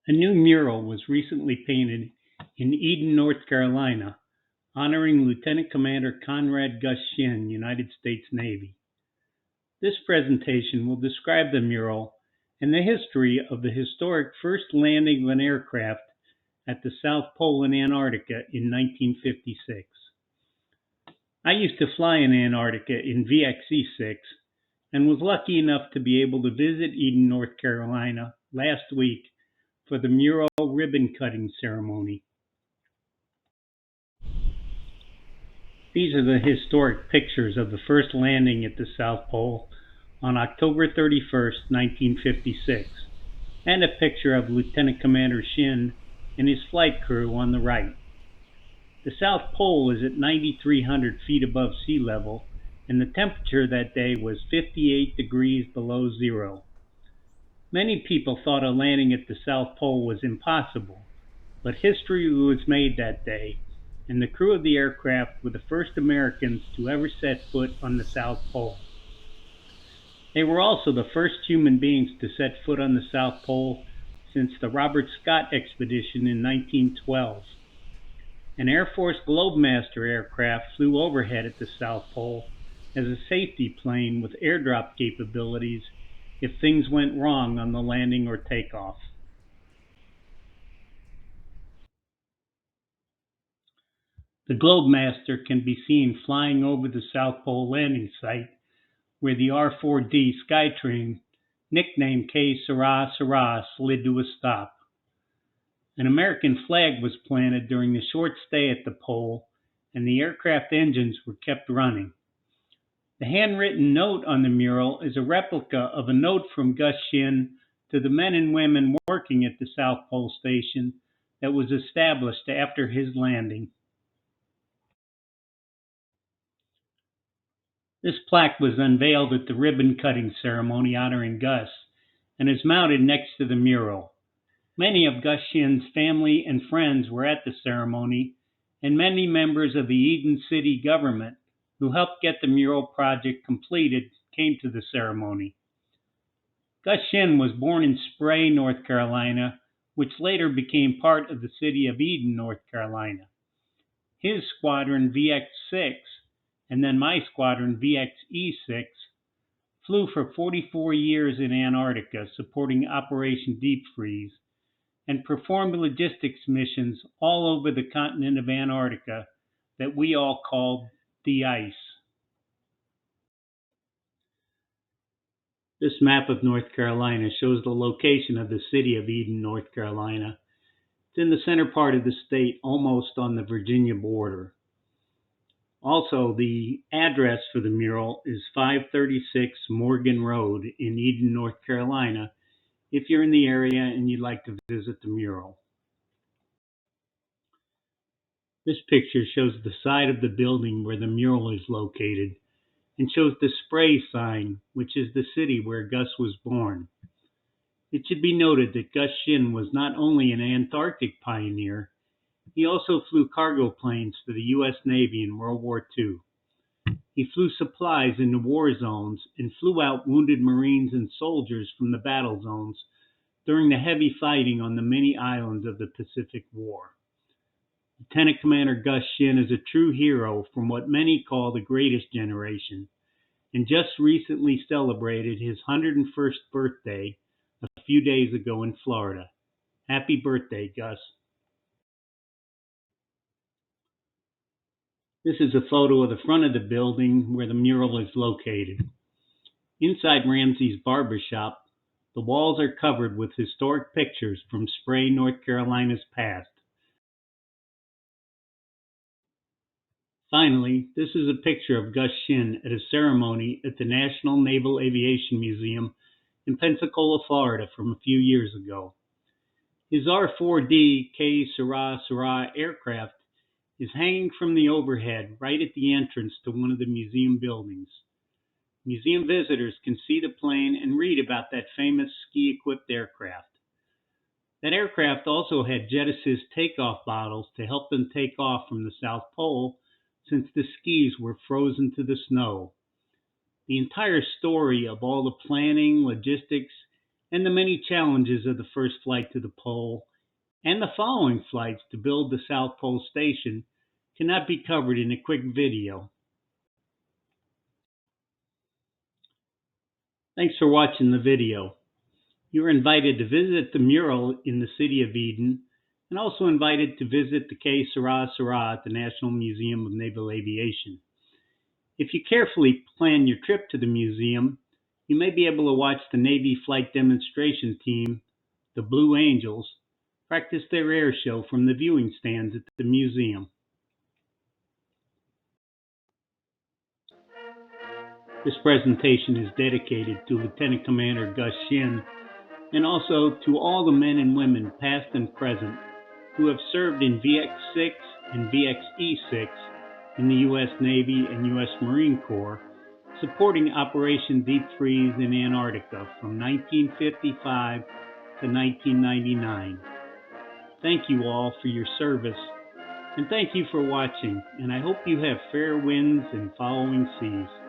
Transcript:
A new mural was recently painted in Eden, North Carolina, honoring Lieutenant Commander Conrad Gus Shinn, United States Navy. This presentation will describe the mural and the history of the historic first landing of an aircraft at the South Pole in Antarctica in 1956. I used to fly in Antarctica in VXE-6 and was lucky enough to be able to visit Eden, North Carolina last week for the Mural ribbon cutting ceremony. These are the historic pictures of the first landing at the South Pole on October 31st, 1956, and a picture of Lieutenant Commander Shinn and his flight crew on the right. The South Pole is at 9,300 feet above sea level, and the temperature that day was 58 degrees below zero. Many people thought a landing at the South Pole was impossible, but history was made that day, and the crew of the aircraft were the first Americans to ever set foot on the South Pole. They were also the first human beings to set foot on the South Pole since the Robert Scott expedition in 1912. An Air Force Globemaster aircraft flew overhead at the South Pole as a safety plane with airdrop capabilities if things went wrong on the landing or takeoff. The Globemaster can be seen flying over the South Pole landing site where the R-4D Skytrain, nicknamed K Sarah Sarah, slid to a stop. An American flag was planted during the short stay at the pole, and the aircraft engines were kept running. The handwritten note on the mural is a replica of a note from Gus Shinn to the men and women working at the South Pole Station that was established after his landing. This plaque was unveiled at the ribbon-cutting ceremony honoring Gus and is mounted next to the mural. Many of Gus Shinn's family and friends were at the ceremony, and many members of the Eden City government who helped get the mural project completed came to the ceremony. Gus Shinn was born in Spray, North Carolina, which later became part of the city of Eden, North Carolina. His squadron VX-6, and then my squadron VXE-6, flew for 44 years in Antarctica supporting Operation Deep Freeze, and performed logistics missions all over the continent of Antarctica that we all called the ice. This map of North Carolina shows the location of the city of Eden, North Carolina. It's in the center part of the state, almost on the Virginia border. Also, the address for the mural is 536 Morgan Road in Eden, North Carolina, if you're in the area and you'd like to visit the mural. This picture shows the side of the building where the mural is located and shows the Spray sign, which is the city where Gus was born. It should be noted that Gus Shinn was not only an Antarctic pioneer, he also flew cargo planes for the U.S. Navy in World War II. He flew supplies into war zones and flew out wounded Marines and soldiers from the battle zones during the heavy fighting on the many islands of the Pacific War. Lieutenant Commander Gus Shinn is a true hero from what many call the greatest generation, and just recently celebrated his 101st birthday a few days ago in Florida. Happy birthday, Gus. This is a photo of the front of the building where the mural is located. Inside Ramsey's barbershop, the walls are covered with historic pictures from Spray, North Carolina's past. Finally, this is a picture of Gus Shinn at a ceremony at the National Naval Aviation Museum in Pensacola, Florida from a few years ago. His R-4D K Sarah Sarah aircraft is hanging from the overhead right at the entrance to one of the museum buildings. Museum visitors can see the plane and read about that famous ski-equipped aircraft. That aircraft also had jet assist takeoff bottles to help them take off from the South Pole since the skis were frozen to the snow. The entire story of all the planning, logistics, and the many challenges of the first flight to the pole and the following flights to build the South Pole Station cannot be covered in a quick video. Thanks for watching the video. You are invited to visit the mural in the city of Eden and also invited to visit the Quai Sera Sera at the National Museum of Naval Aviation. If you carefully plan your trip to the museum, you may be able to watch the Navy Flight Demonstration Team, the Blue Angels, practice their air show from the viewing stands at the museum. This presentation is dedicated to Lieutenant Commander Gus Shinn and also to all the men and women, past and present, who have served in VX-6 and VXE-6 in the U.S. Navy and U.S. Marine Corps, supporting Operation Deep Freeze in Antarctica from 1955 to 1999. Thank you all for your service, and thank you for watching, and I hope you have fair winds and following seas.